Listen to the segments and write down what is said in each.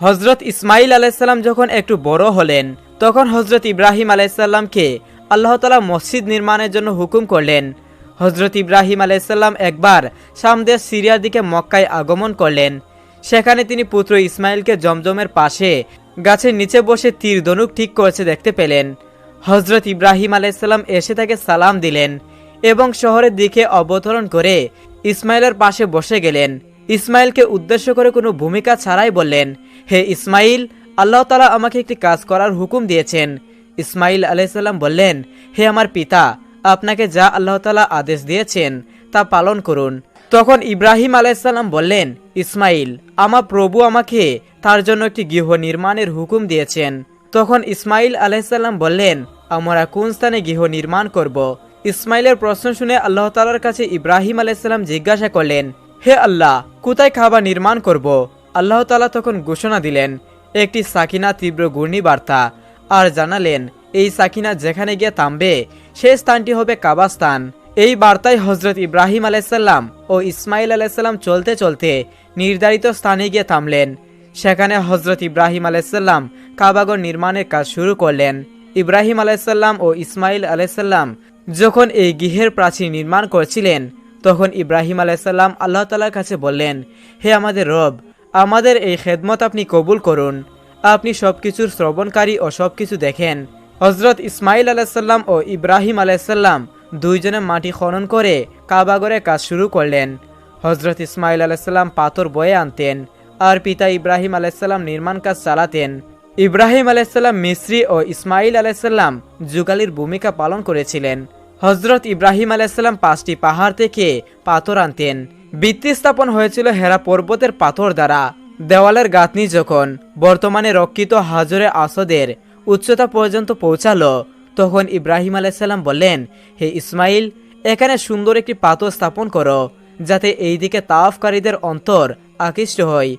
হজরত ইসমাইল আলাইসাল্লাম যখন একটু বড় হলেন তখন হজরত ইব্রাহিম আলাইসাল্লামকে আল্লাহ তাআলা মসজিদ নির্মাণের জন্য হুকুম করলেন। হজরত ইব্রাহিম আলাইসাল্লাম একবার শাম দেশ সিরিয়ার দিকে মক্কায় আগমন করলেন। সেখানে তিনি পুত্র ইসমাইলকে জমজমের পাশে গাছের নিচে বসে তীর ধনুক ঠিক করছে দেখতে পেলেন। হজরত ইব্রাহিম আলাইসাল্লাম এসে তাকে সালাম দিলেন এবং শহরের দিকে অবতরণ করে ইসমাইলের পাশে বসে গেলেন। ইসমাইলকে উদ্দেশ্য করে কোনো ভূমিকা ছাড়াই বললেন, হে ইসমাইল, আল্লাহ তাআলা আমাকে একটি কাজ করার হুকুম দিয়েছেন। ইসমাইল আলাইসাল্লাম বললেন, হে আমার পিতা, আপনাকে যা আল্লাহ তাআলা আদেশ দিয়েছেন তা পালন করুন। তখন ইব্রাহিম আলাইসাল্লাম বললেন, ইসমাইল, আমার প্রভু আমাকে তার জন্য একটি গৃহ নির্মাণের হুকুম দিয়েছেন। তখন ইসমাইল আলাইসাল্লাম বললেন, আমরা কোন স্থানে গৃহ নির্মাণ করব? ইসমাইলের প্রশ্ন শুনে আল্লাহ তাআলার কাছে ইব্রাহিম আলাইসাল্লাম জিজ্ঞাসা করলেন, হে আল্লাহ, কোথায় কাবা নির্মাণ করব? আল্লাহ তাআলা তখন ঘোষণা দিলেন একটি সাকিনা তীব্র ঘূর্ণিবার্তা, আর জানালেন এই সাকিনা যেখানে গিয়ে থামবে সেই স্থানটি হবে কাবা স্থান। এই বার্তায় হজরত ইব্রাহিম আলাইসাল্লাম ও ইসমাইল আলাইসাল্লাম চলতে চলতে নির্ধারিত স্থানে গিয়ে থামলেন। সেখানে হজরত ইব্রাহিম আলাইসাল্লাম কাবাগর নির্মাণের কাজ শুরু করলেন। ইব্রাহিম আলাইসাল্লাম ও ইসমাইল আলাইসাল্লাম যখন এই গৃহের প্রাচীর নির্মাণ করছিলেন তখন ইব্রাহিম আলাইসাল্লাম আল্লাহ তাআলার কাছে বললেন, হে আমাদের রব, আমাদের এই খেদমত আপনি কবুল করুন। আপনি সবকিছুর শ্রবণকারী ও সবকিছু দেখেন। হজরত ইসমাইল আলাইসাল্লাম ও ইব্রাহিম আলাইসাল্লাম দুইজনে মাটি খনন করে কাবাগরের কাজ শুরু করলেন। হজরত ইসমাইল আলাইসাল্লাম পাথর বয়ে আনতেন আর পিতা ইব্রাহিম আলাইসাল্লাম নির্মাণ কাজ চালাতেন। ইব্রাহিম আলাইসাল্লাম মিস্ত্রি ও ইসমাইল আলাইসাল্লাম যুগালির ভূমিকা পালন করেছিলেন। হজরত ইব্রাহিম আলাইসাল্লাম 5টি পাহাড় থেকে পাথর আনতেন। ভিত্তি স্থাপন হয়েছিল হেরা পর্বতের পাথর দ্বারা। দেওয়ালের গাঁথনি যখন বর্তমানে রক্ষিত হাজরে আসদের উচ্চতা পর্যন্ত পৌঁছালো তখন ইব্রাহিম আলাইসাল্লাম বললেন, হে ইসমাইল, এখানে সুন্দর একটি পাথর স্থাপন করো যাতে এই দিকে তাওয়াফকারীদের অন্তর আকৃষ্ট হয়।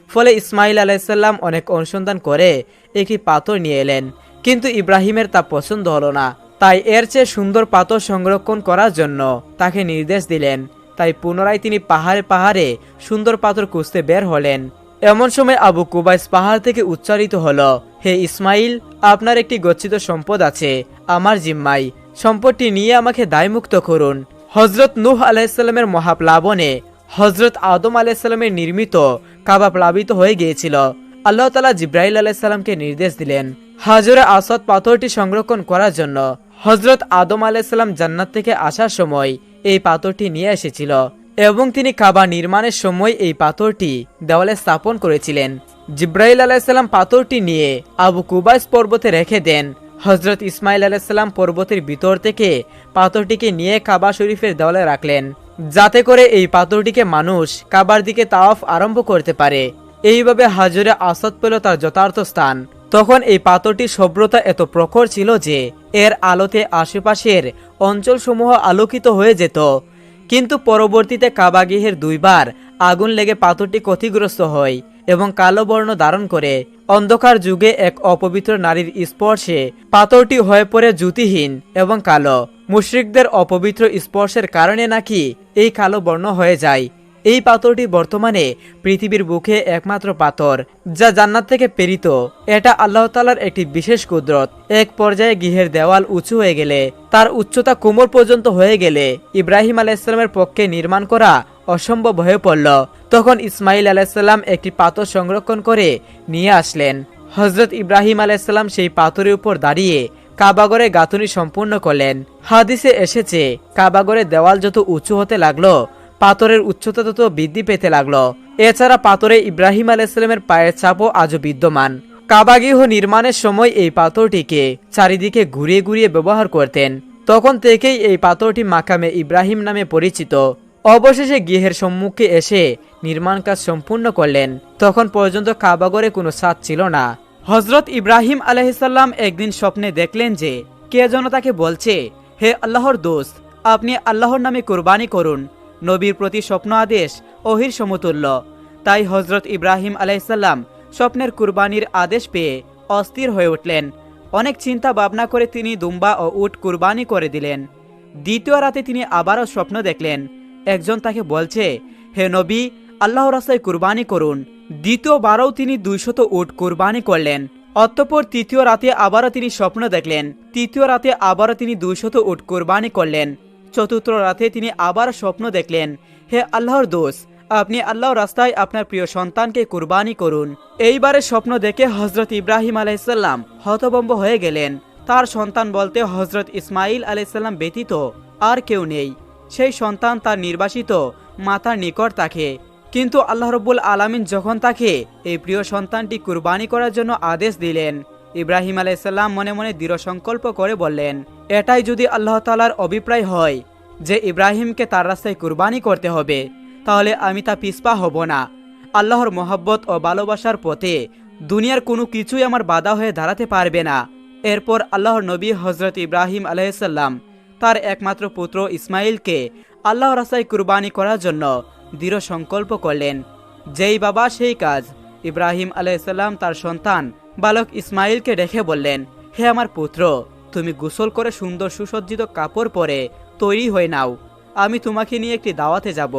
ফলে ইসমাইল আলাইসাল্লাম অনেক অনুসন্ধান করে একটি পাথর নিয়ে এলেন, কিন্তু ইব্রাহিমের তা পছন্দ হলো না। তাই এর চেয়ে সুন্দর পাথর সংরক্ষণ করার জন্য তাকে নির্দেশ দিলেন। তাই পুনরায় তিনি পাহাড়ে পাহাড়ে সুন্দর পাথর খুঁজতে বের হলেন। এমন সময় আবু কুবাইস পাহাড় থেকে উচ্চারিত হলো, হে ইসমাইল, আপনার একটি গচ্ছিত সম্পদ আছে আমার জিম্মায়, সম্পদটি নিয়ে আমাকে দায়মুক্ত করুন। হজরত নূহ আলাইসাল্লামের মহাপ্লাবনে হজরত আদম আলাইসাল্লামের নির্মিত কাবা প্লাবিত হয়ে গিয়েছিল। আল্লাহ তাআলা জিব্রাইল আলাইসাল্লামকে নির্দেশ দিলেন হাজরে আসদ পাথরটি সংরক্ষণ করার জন্য। হজরত আদম আলাইসাল্লাম জান্নাত থেকে আসার সময় এই পাথরটি নিয়ে এসেছিল এবং তিনি কাবা নির্মাণের সময় এই পাথরটি দেওয়ালে স্থাপন করেছিলেন। জিব্রাইল আলাইসাল্লাম পাথরটি নিয়ে আবু কুবাইস পর্বতে রেখে দেন। হজরত ইসমাইল আলাইসাল্লাম পর্বতের ভিতর থেকে পাথরটিকে নিয়ে কাবা শরীফের দেওয়ালে রাখলেন যাতে করে এই পাথরটিকে মানুষ কাবার দিকে তাওয়াফ আরম্ভ করতে পারে। এইভাবে হাজরে আসদ পেল তার যথার্থ স্থান। তখন এই পাথরটির শুভ্রতা এত প্রখর ছিল যে এর আলোতে আশেপাশের অঞ্চলসমূহ আলোকিত হয়ে যেত। কিন্তু পরবর্তীতে কাবা গৃহের 2বার আগুন লেগে পাথরটি ক্ষতিগ্রস্ত হয় এবং কালো বর্ণ ধারণ করে। অন্ধকার যুগে এক অপবিত্র নারীর স্পর্শে পাথরটি হয়ে পড়ে জ্যোতিহীন এবং কালো। মুশরিকদের অপবিত্র স্পর্শের কারণে নাকি এই কালো বর্ণ হয়ে যায়। এই পাথরটি বর্তমানে পৃথিবীর বুকে একমাত্র পাথর যা জান্নাত থেকে প্রেরিত। এটা আল্লাহ তাআলার একটি বিশেষ কুদরত। এক পর্যায়ে গৃহের দেওয়াল উঁচু হয়ে গেলে, তার উচ্চতা কোমর পর্যন্ত হয়ে গেলে ইব্রাহিম আলাইহিসসালামের পক্ষে নির্মাণ করা অসম্ভব হয়ে পড়ল। তখন ইসমাইল আলাইহিসসালাম একটি পাথর সংরক্ষণ করে নিয়ে আসলেন। হযরত ইব্রাহিম আলাইহিসসালাম সেই পাথরের উপর দাঁড়িয়ে কাবাগরে গাঁথনি সম্পূর্ণ করলেন। হাদিসে এসেছে কাবাগরের দেওয়াল যত উঁচু হতে লাগলো পাথরের উচ্চতা তত বৃদ্ধি পেতে লাগলো। এছাড়া পাথরে ইব্রাহিম আলাইহিসসালামের পায়ের ছাপও আজও বিদ্যমান। কাবাগৃহ নির্মাণের সময় এই পাথরটিকে চারিদিকে ঘুরিয়ে ঘুরিয়ে ব্যবহার করতেন। তখন থেকেই এই পাথরটি মাকামে ইব্রাহিম নামে পরিচিত। অবশেষে গৃহের সম্মুখে এসে নির্মাণ কাজ সম্পূর্ণ করলেন। তখন পর্যন্ত কাবাগরে কোনো ছাদ ছিল না। হযরত ইব্রাহিম আলাইহিসসালাম একদিন স্বপ্নে দেখলেন যে কে যেন তাকে বলছে, হে আল্লাহর দোস্ত, আপনি আল্লাহর নামে কুরবানি করুন। নবীর প্রতি স্বপ্ন আদেশ ওহির সমতুল্য। তাই হযরত ইব্রাহিম আলাইহিসসালাম স্বপ্নের কুরবানির আদেশ পেয়ে অস্থির হয়ে উঠলেন। অনেক চিন্তা ভাবনা করে তিনি দুম্বা ও উট কুরবানি করে দিলেন। দ্বিতীয় রাতে তিনি আবারও স্বপ্ন দেখলেন। একজন তাকে বলছে, হে নবী, আল্লাহর রাস্তায় কুরবানি করুন। দ্বিতীয়বারও তিনি 200 উট কুরবানি করলেন। অতঃপর তৃতীয় রাতে আবারও তিনি স্বপ্ন দেখলেন। তৃতীয় রাতে আবারও তিনি 200 উট কুরবানি করলেন। চতুর্থ রাতে তিনি আবার স্বপ্ন দেখলেন, হে আল্লাহর দোস্ত, আপনি আল্লাহর রাস্তায় আপনার প্রিয় সন্তানকে কুরবানি করুন। এইবারে স্বপ্ন দেখে হযরত ইব্রাহিম আলাইহিসসালাম হতভম্ব হয়ে গেলেন। তার সন্তান বলতে হযরত ইসমাইল আলাইহিসসালাম ব্যতীত আর কেউ নেই। সেই সন্তান তার নির্বাসিত মাতার নিকট থাকে। কিন্তু আল্লাহ রাব্বুল আলামিন যখন তাকে এই প্রিয় সন্তানটি কুরবানি করার জন্য আদেশ দিলেন, ইব্রাহিম আলাইহিসসালাম মনে মনে দৃঢ় সংকল্প করে বললেন, এটাই যদি আল্লাহ তাআলার অভিপ্রায় হয় যে ইব্রাহিমকে তার রাস্তায় কুরবানি করতে হবে, তাহলে আমি তা পিছপা হব না। আল্লাহর মহব্বত ও ভালোবাসার পথে দুনিয়ার কোনো কিছুই আমার বাধা হয়ে দাঁড়াতে পারবে না। এরপর আল্লাহর নবী হযরত ইব্রাহিম আলাইহিসসালাম তার একমাত্র পুত্র ইসমাইলকে আল্লাহর রাস্তায় কুরবানি করার জন্য দৃঢ় সংকল্প করলেন। যেই বাবা সেই কাজ। ইব্রাহিম আলাইহিসসালাম তার সন্তান বালক ইসমাইলকে ডেকে বললেন, হে আমার পুত্র, তুমি গোসল করে সুন্দর সুসজ্জিত কাপড় পরে তৈরি হয়ে নাও, আমি তোমাকে নিয়ে একটি দাওয়াতে যাব।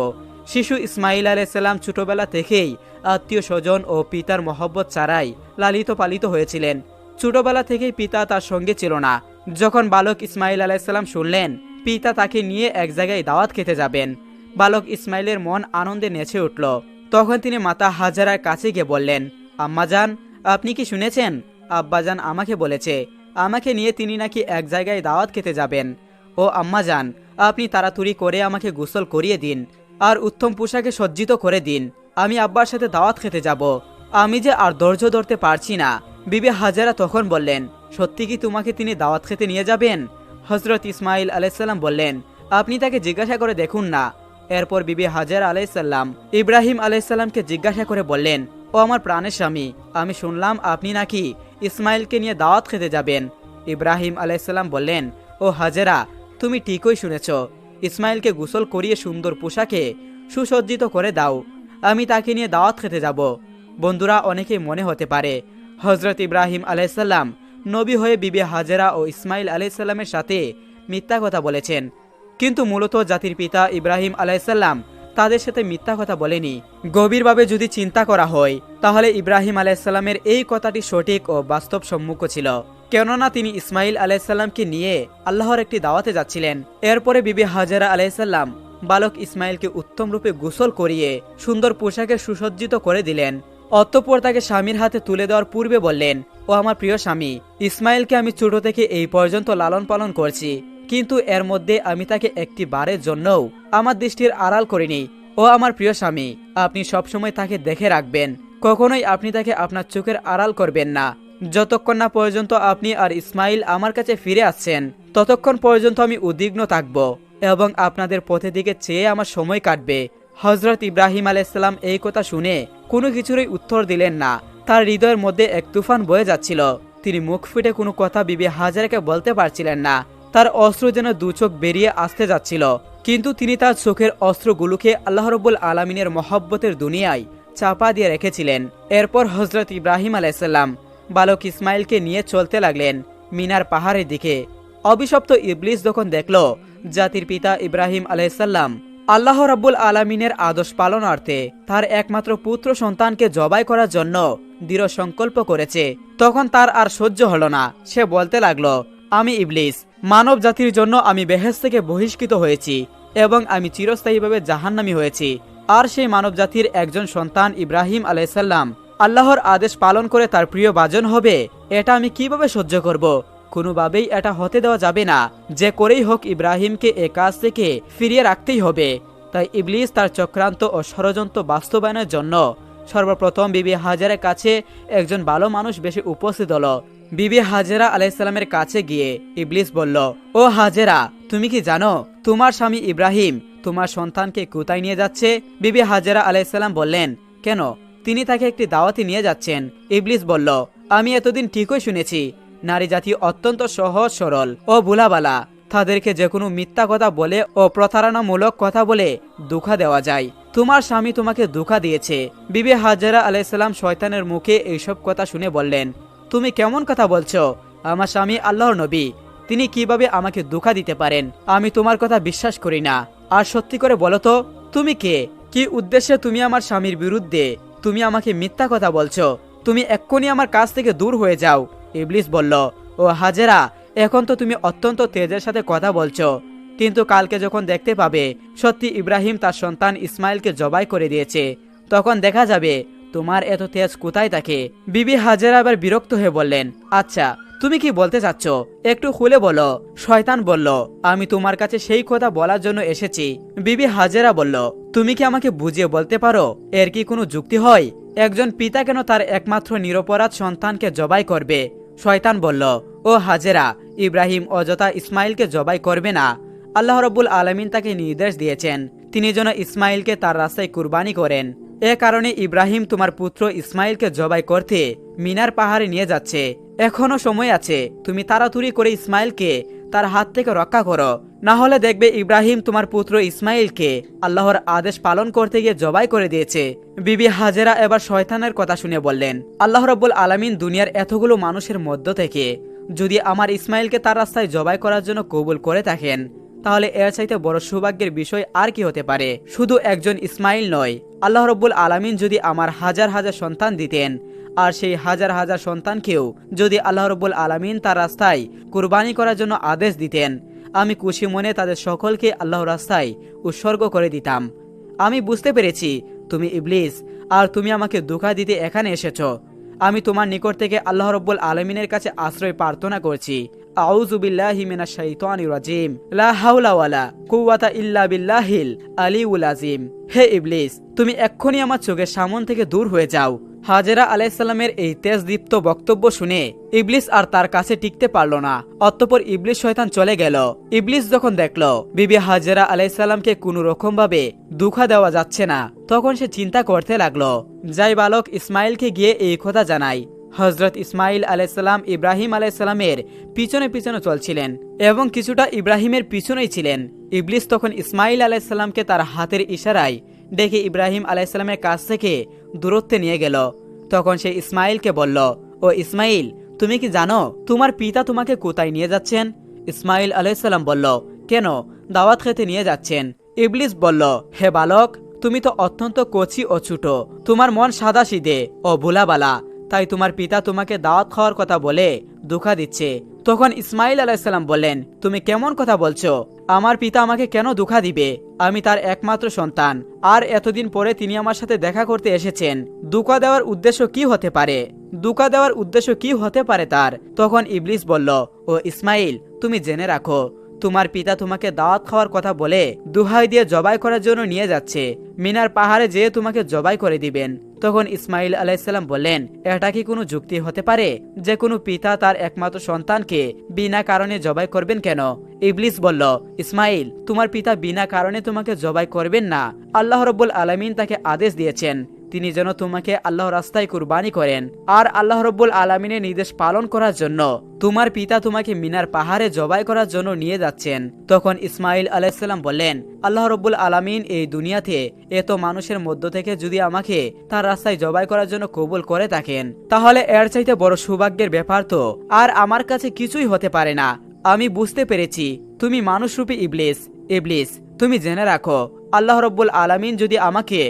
শিশু ইসমাইল আলাইহিসসালাম ছোটবেলা থেকেই আত্মীয় স্বজন ও পিতার মহব্বত ছাড়াই লালিত পালিত হয়েছিলেন। ছোটবেলা থেকেই পিতা তার সঙ্গে ছিল না। যখন বালক ইসমাইল আলাইহিসসালাম শুনলেন পিতা তাকে নিয়ে এক জায়গায় দাওয়াত খেতে যাবেন, বালক ইসমাইলের মন আনন্দে নেচে উঠল। তখন তিনি মাতা হাজারার কাছে গিয়ে বললেন, আম্মাজান, আপনি কি শুনেছেন? আব্বাজান আমাকে বলেছে আমাকে নিয়ে তিনি নাকি এক জায়গায় দাওয়াত খেতে যাবেন। ও আম্মাজান, আপনি তাড়াতাড়ি করে আমাকে গোসল করিয়ে দিন আর উত্তম পোশাকে সজ্জিত করে দিন, আমি আব্বার সাথে দাওয়াত খেতে যাব। আমি যে আর ধৈর্য ধরতে পারছি না। বিবি হাজারা তখন বললেন, সত্যি কি তোমাকে তিনি দাওয়াত খেতে নিয়ে যাবেন? হযরত ইসমাইল আলাইহিসসালাম বললেন, আপনি তাকে জিজ্ঞাসা করে দেখুন না। এরপর বিবি হাজারা আলাইহিসসালাম ইব্রাহিম আলাইহিসসালামকে জিজ্ঞাসা করে বললেন, ও আমার প্রাণের স্বামী, আমি শুনলাম আপনি নাকি ইসমাইলকে নিয়ে দাওয়াত খেতে যাবেন। ইব্রাহিম আলাইহিসসালাম বললেন, ও হাজারা, তুমি ঠিকই শুনেছ, ইসমাইলকে গোসল করিয়ে সুন্দর পোশাকে সুসজ্জিত করে দাও, আমি তাকে নিয়ে দাওয়াত খেতে যাব। বন্ধুরা, অনেকেই মনে হতে পারে হযরত ইব্রাহিম আলাইহিসসালাম নবী হয়ে বিবি হাজেরা ও ইসমাইল আলাইহিসসালামের সাথে মিথ্যা কথা বলেছেন, কিন্তু মূলত জাতির পিতা ইব্রাহিম আলাইহিসসালাম তাদের সাথে মিথ্যা কথা বলেনি। গভীরভাবে যদি চিন্তা করা হয় তাহলে ইব্রাহিম আলাইহিসসালামের এই কথাটি সঠিক ও বাস্তবসম্মত ছিল। কেননা তিনি ইসমাইল আলাইহিসসালামকে নিয়ে আল্লাহর একটি দাওয়াতে যাচ্ছিলেন। এরপরে বিবি হাজেরা আলাইহিসসালাম বালক ইসমাইলকে উত্তম রূপে গোসল করিয়ে সুন্দর পোশাকে সুসজ্জিত করে দিলেন। অতঃপর তাকে স্বামীর হাতে তুলে দেওয়ার পূর্বে বললেন, ও আমার প্রিয় স্বামী, ইসমাইলকে আমি ছোট থেকে এই পর্যন্ত লালন পালন করছি, কিন্তু এর মধ্যে আমি তাকে একটি বারের জন্যও আমার দৃষ্টির আড়াল করিনি। ও আমার প্রিয় স্বামী, আপনি সবসময় তাকে দেখে রাখবেন, কখনোই আপনি তাকে আপনার চোখের আড়াল করবেন না। যতক্ষণ না পর্যন্ত আপনি আর ইসমাইল আমার কাছে ফিরে আসছেন, ততক্ষণ পর্যন্ত আমি উদ্বিগ্ন থাকব এবং আপনাদের পথের দিকে চেয়ে আমার সময় কাটবে। হযরত ইব্রাহিম আলাইহিসসালাম এই কথা শুনে কোনো কিছুরই উত্তর দিলেন না। তার হৃদয়ের মধ্যে এক তুফান বয়ে যাচ্ছিল। তিনি মুখ ফুটে কোনো কথা বিবি হাজারাকে বলতে পারছিলেন না। তার অস্ত্র যেন দু চোখ বেরিয়ে আসতে যাচ্ছিল, কিন্তু তিনি তার চোখের অস্ত্রগুলোকে আল্লাহ রাব্বুল আলামিনের মহব্বতের দুনিয়ায় চাপা দিয়ে রেখেছিলেন। এরপর হযরত ইব্রাহিম আলাইহিসসালাম বালক ইসমাইলকে নিয়ে চলতে লাগলেন মিনার পাহাড়ের দিকে। অভিশপ্ত ইবলিস যখন দেখল জাতির পিতা ইব্রাহিম আলাইহিসসালাম আল্লাহ রাব্বুল আলামিনের আদেশ পালনার্থে তার একমাত্র পুত্র সন্তানকে জবাই করার জন্য দৃঢ় সংকল্প করেছে, তখন তার আর সহ্য হলো না। সে বলতে লাগলো, আমি ইবলিস, মানব জাতির জন্য আমি বেহেশত থেকে বহিষ্কৃত হয়েছি এবং আমি চিরস্থায়ীভাবে জাহান্নামী হয়েছি। আর সেই মানব জাতির একজন সন্তান ইব্রাহিম আলাইহিসসালাম আল্লাহর আদেশ পালন করে তার প্রিয় ভাজন হবে, এটা আমি কিভাবে সহ্য করব? কোনোভাবেই এটা হতে দেওয়া যাবে না। যে করেই হোক ইব্রাহিমকে এ কাজ থেকে ফিরিয়ে রাখতেই হবে। তাই ইবলিস তার চক্রান্ত ও ষড়যন্ত্র বাস্তবায়নের জন্য সর্বপ্রথম বিবি হাজেরার কাছে একজন ভালো মানুষ বেশি উপস্থিত হলো। বিবি হাজেরা আলাইহিসসালামের কাছে গিয়ে ইবলিস বলল, ও হাজেরা, তুমি কি জানো তোমার স্বামী ইব্রাহিম তোমার সন্তানকে কোথায় নিয়ে যাচ্ছে? বিবি হাজেরা আলাইহিসসালাম বললেন, কেন? তিনি তাকে একটি দাওয়াতে নিয়ে যাচ্ছেন। ইবলিস বলল, আমি এতদিন ঠিকই শুনেছি নারী জাতি অত্যন্ত সহজ সরল ও ভোলাবালা, তাদেরকে যে কোনো মিথ্যা কথা বলে ও প্রতারণামূলক কথা বলে ধোঁকা দেওয়া যায়। তোমার স্বামী তোমাকে ধোঁকা দিয়েছে। বিবি হাজেরা আলাইহিসসালাম শয়তানের মুখে এইসব কথা শুনে বললেন, তুমি কেমন কথা বলছো? আমার স্বামী আল্লাহর নবী, তিনি কিভাবে আমাকে ধোঁকা দিতে পারেন? আমি তোমার কথা বিশ্বাস করি না। আর সত্যি করে বলো তো, তুমি কে? কি উদ্দেশ্যে তুমি আমার স্বামীর বিরুদ্ধে তুমি আমাকে মিথ্যা কথা বলছো? তুমি এক্ষুনি আমার কাছ থেকে দূর হয়ে যাও। ইবলিস বলল, ও হাজেরা, এখন তো তুমি অত্যন্ত তেজের সাথে কথা বলছো, কিন্তু কালকে যখন দেখতে পাবে সত্যি ইব্রাহিম তার সন্তান ইসমাইলকে জবাই করে দিয়েছে, তখন দেখা যাবে তোমার এত তেজ কোথায় থাকে। বিবি হাজেরা আবার বিরক্ত হয়ে বললেন, আচ্ছা তুমি কি বলতে চাচ্ছ একটু খুলে বলো। শয়তান বলল, আমি তোমার কাছে সেই কথা বলার জন্য এসেছি। বিবি হাজেরা বলল, তুমি কি আমাকে বুঝিয়ে বলতে পারো এর কি কোনো যুক্তি হয়? একজন পিতা কেন তার একমাত্র নিরপরাধ সন্তানকে জবাই করবে? শয়তান বলল, ও হাজেরা, ইব্রাহিম অযথা ইসমাইলকে জবাই করবে না। আল্লাহ রব্বুল আলামিন তাকে নির্দেশ দিয়েছেন তিনি যেন ইসমাইলকে তার রাস্তায় কুরবানি করেন। এ কারণে ইব্রাহিম তোমার পুত্র ইসমাইলকে জবাই করতে মিনার পাহাড়ে নিয়ে যাচ্ছে। এখনো সময় আছে, তুমি তাড়াতাড়ি করে ইসমাইলকে তার হাত থেকে রক্ষা করো, না হলে দেখবে ইব্রাহিম তোমার পুত্র ইসমাইলকে আল্লাহর আদেশ পালন করতে গিয়ে জবাই করে দিয়েছে। বিবি হাজেরা এবার শয়তানের কথা শুনে বললেন, আল্লাহ রব্বুল আলামিন দুনিয়ার এতগুলো মানুষের মধ্য থেকে যদি আমার ইসমাইলকে তার রাস্তায় জবাই করার জন্য কবুল করে থাকেন, তাহলে এর চাইতে বড় সৌভাগ্যের বিষয় আর কি হতে পারে? শুধু একজন ইসমাইল নয়, আল্লাহ রব্বুল আলামিন যদি আমার হাজার হাজার সন্তান দিতেন, আর সেই হাজার হাজার সন্তানকেও যদি আল্লাহ রব্বুল আলামিন তার রাস্তায় কুরবানি করার জন্য আদেশ দিতেন, আমি খুশি মনে তাদের সকলকে আল্লাহর রাস্তায় উৎসর্গ করে দিতাম। আমি বুঝতে পেরেছি তুমি ইবলিস, আর তুমি আমাকে ধোঁকা দিতে এখানে এসেছো। আমি তোমার নিকট থেকে আল্লাহ রব্বুল আলামিনের কাছে আশ্রয় প্রার্থনা করছি। আউযু বিল্লাহি মিনাশ শাইতানির রাজিম, লা হাওলা ওয়ালা কুওয়াতা ইল্লা বিল্লাহিল আলিউল আযীম। হে ইবলিস, তুমি এক্ষুনি আমার চোখের সামন থেকে দূর হয়ে যাও। হাজেরা আলাইহিস সালামের এই তেজদীপ্ত বক্তব্য শুনে ইবলিস আর তার কাছে টিকতে পারল না। অতঃপর ইবলিস শয়তান চলে গেল। ইবলিস যখন দেখল বিবি হাজেরা আলাইহিস সালামকে কোনো রকম ভাবে ধোঁকা দেওয়া যাচ্ছে না, তখন সে চিন্তা করতে লাগলো, যাই বালক ইসমাইলকে গিয়ে এই কথা জানাই। হযরত ইসমাইল আলাইহিস সালাম ইব্রাহিম আলাইহিস সালামের পিছনে পিছনে চলছিলেন এবং কিছুটা ইব্রাহিমের পিছনেই ছিলেন। ইবলিস তখন ইসমাইল আলাইহিস সালামকে তার হাতের ইশারায় ডেকে ইব্রাহিম আলাইহিস সালামের কাছ থেকে দূরত্বে নিয়ে গেল। তখন সে ইসমাইলকে বলল, ও ইসমাইল, তুমি কি জানো তোমার পিতা তোমাকে কোথায় নিয়ে যাচ্ছেন? ইসমাইল আলাইহিস সালাম বলল, কেন, দাওয়াত খেতে নিয়ে যাচ্ছেন। ইবলিস বলল, হে বালক, তুমি তো অত্যন্ত কচি ও ছোট, তোমার মন সাদাসিধে ও ভোলাবালা, তাই তোমার পিতা তোমাকে দাওয়াত খাওয়ার কথা বলে ধোঁকা দিচ্ছে। তখন ইসমাইল আলাইহিস সালাম বললেন, তুমি কেমন কথা বলছো? আমার পিতা আমাকে কেন ধোঁকা দিবে? আমি তার একমাত্র সন্তান, আর এতদিন পরে তিনি আমার সাথে দেখা করতে এসেছেন। ধোঁকা দেওয়ার উদ্দেশ্য কি হতে পারে? ধোঁকা দেওয়ার উদ্দেশ্য কি হতে পারে তার? তখন ইবলিস বলল, ও ইসমাইল, তুমি জেনে রাখো তোমার পিতা তোমাকে দাওয়াত খাওয়ার কথা বলে দুহাই দিয়ে জবাই করার জন্য নিয়ে যাচ্ছে। মিনার পাহাড়ে যেয়ে তোমাকে জবাই করে দিবেন। তখন ইসমাইল আলাইহিস সালাম বললেন, এটা কি কোনো যুক্তি হতে পারে যে কোনো পিতা তার একমাত্র সন্তানকে বিনা কারণে জবাই করবেন কেন? ইবলিস বলল, ইসমাইল, তোমার পিতা বিনা কারণে তোমাকে জবাই করবেন না। আল্লাহ রাব্বুল আলামিন তাকে আদেশ দিয়েছেন তিনি যেন তোমাকে আল্লাহর রাস্তায় কুরবানি করেন, আর আল্লাহ রাব্বুল আলামিনের নির্দেশ পালন করার জন্য তোমার পিতা তোমাকে মিনার পাহাড়ে জবাই করার জন্য নিয়ে যাচ্ছেন। তখন ইসমাইল আলাইহিস সালাম বললেন, আল্লাহ রাব্বুল আলামিন এই দুনিয়াতে এত মানুষের মধ্য থেকে যদি আমাকে তার রাস্তায় জবাই করার জন্য কবুল করে থাকেন, তাহলে এর চাইতে বড় সৌভাগ্যের ব্যাপার তো আর আমার কাছে কিছুই হতে পারে না। আমি বুঝতে পেরেছি তুমি মানুষরূপী ইবলিস। ইবলিস, তুমি জেনে রাখো আল্লাহ রাব্বুল আলামিন যদি আমাকে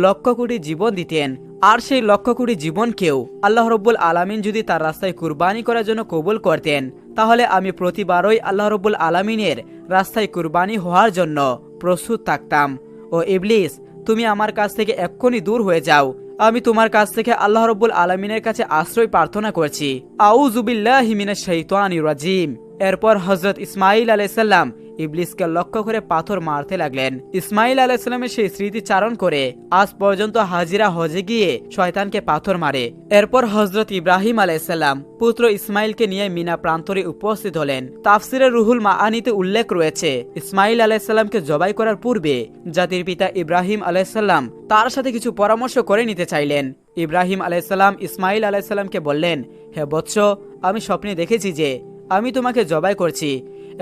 লক্ষ কোটি জীবন দিতেন, আর সেই লক্ষ কোটি জীবনকেও আল্লাহ রাব্বুল আলামিন যদি তার রাস্তায় কুরবানি করার জন্য কবুল করতেন, তাহলে আমি প্রতিবারই আল্লাহ রাব্বুল আলামিনের রাস্তায় কুরবানি হওয়ার জন্য প্রস্তুত থাকতাম। ও ইবলিস, তুমি আমার কাছ থেকে এক্ষুনি দূর হয়ে যাও। আমি তোমার কাছ থেকে আল্লাহ রাব্বুল আলামিনের কাছে আশ্রয় প্রার্থনা করছি। আউযু বিল্লাহি মিনাশ শাইতানির রাজিম। এরপর হযরত ইসমাইল আলাইহিস সালাম ইবলিসকে লক্ষ্য করে পাথর মারতে লাগলেন। ইসমাইল আলাইহিস সালামের সেই স্মৃতি চারণ করে আজ পর্যন্ত হাজিরা হজে গিয়ে শয়তানকে পাথর মারে। এরপর হযরত ইব্রাহিম আলাইহিস সালাম পুত্র ইসমাইলকে নিয়ে মিনা প্রান্তরে উপস্থিত হলেন। তাফসিরে রুহুল মাআনিতে উল্লেখ রয়েছে, ইসমাইল আলাইহিস সালামকে জবাই করার পূর্বে জাতির পিতা ইব্রাহিম আলাইহিস সালাম তার সাথে কিছু পরামর্শ করে নিতে চাইলেন। ইব্রাহিম আলাইহিস সালাম ইসমাইল আলাইহিস সালামকে বললেন, হে বৎস, আমি স্বপ্নে দেখেছি যে আমি তোমাকে জবাই করছি,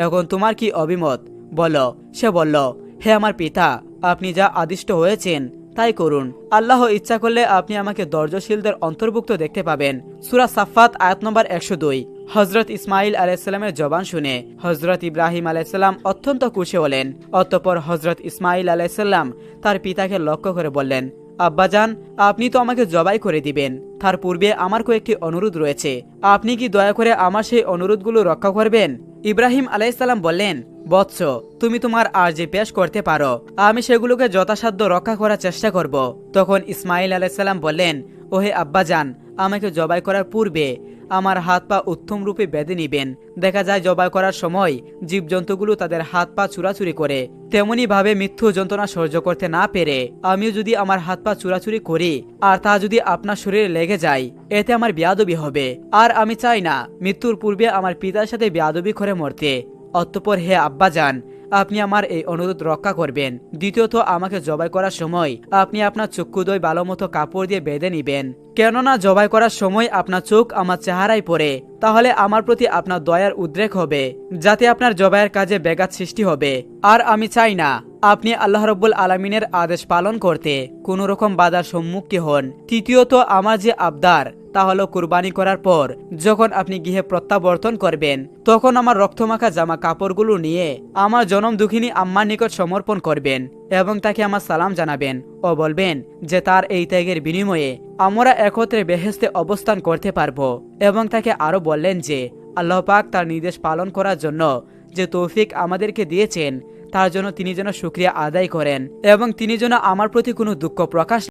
এখন তোমার কি অভিমত বলো। সে বলল, হে আমার পিতা, আপনি যা আদিষ্ট হয়েছেন তাই করুন। আল্লাহ ইচ্ছা করলে আপনি আমাকে ধৈর্যশীলদের অন্তর্ভুক্ত দেখতে পাবেন। সূরা সাফফাত আয়াত নম্বর 102। হজরত ইসমাইল আলাইসাল্লামের জবান শুনে হজরত ইব্রাহিম আলাইসাল্লাম অত্যন্ত খুশি হলেন। অতঃপর হজরত ইসমাইল আলাইসাল্লাম তার পিতাকে লক্ষ্য করে বললেন, আব্বাজান, আপনি তো আমাকে জবাই করে দিবেন, তার পূর্বে আমার কয়েকটি অনুরোধ রয়েছে, আপনি কি দয়া করে আমার সেই অনুরোধগুলো রক্ষা করবেন? ইব্রাহিম আলাইসাল্লাম বললেন, বৎস, তুমি তোমার আরজি পেশ করতে পারো, আমি সেগুলোকে যথাসাধ্য রক্ষা করার চেষ্টা করব। তখন ইসমাইল আলাইসাল্লাম বললেন, ওহে আব্বাজান, আমাকে জবাই করার পূর্বে আমার হাত পা উত্তম রূপে বেঁধে নিবেন। দেখা যায় জবাই করার সময় জীবজন্তুগুলো তাদের হাত পা চুরাচুরি করে, তেমনি ভাবে মৃত্যু যন্ত্রণা সহ্য করতে না পেরে আমিও যদি আমার হাত পা চুরাচুরি করি আর তা যদি আপনার শরীরে লেগে যায়, এতে আমার বেয়াদবি হবে, আর আমি চাই না মৃত্যুর পূর্বে আমার পিতার সাথে বেয়াদবি করে মরতে। অতঃপর হে আব্বাজান, আপনি আমার এই অনুরোধ রক্ষা করবেন। দ্বিতীয়ত, আমাকে জবাই করার সময় আপনি আপনার চক্ষুদ্বয় ভালো মতো কাপড় দিয়ে বেঁধে নিবেন, কেননা জবাই করার সময় আপনার চোখ আমার চেহারায় পড়ে, তাহলে আমার প্রতি আপনার দয়ার উদ্রেক হবে, যাতে আপনার জবাইয়ের কাজে ব্যাঘাত সৃষ্টি হবে। আর আমি চাই না আপনি আল্লাহ রাব্বুল আলামিনের আদেশ পালন করতে কোনো রকম বাধার সম্মুখীন হন। তৃতীয়ত, আমার যে আবদার তা হলো কুরবানি করার পর যখন আপনি গৃহে প্রত্যাবর্তন করবেন, তখন আমার রক্তমাখা জামা কাপড়গুলো নিয়ে আমার জনম দুঃখিনী আম্মার নিকট সমর্পণ করবেন এবং তাকে আমার সালাম জানাবেন ও বলবেন যে তার এই ত্যাগের বিনিময়ে আমরা একত্রে বেহেশতে অবস্থান করতে পারবো। এবং তাকে আরো বললেন যে আল্লাহ পাক তার নির্দেশ পালন করার জন্য যে তৌফিক আমাদেরকে দিয়েছেন তার জন্য তিনি যেন শুকরিয়া আদায় করেন এবং তিনি যেন আমার প্রতি কোনো দুঃখ প্রকাশ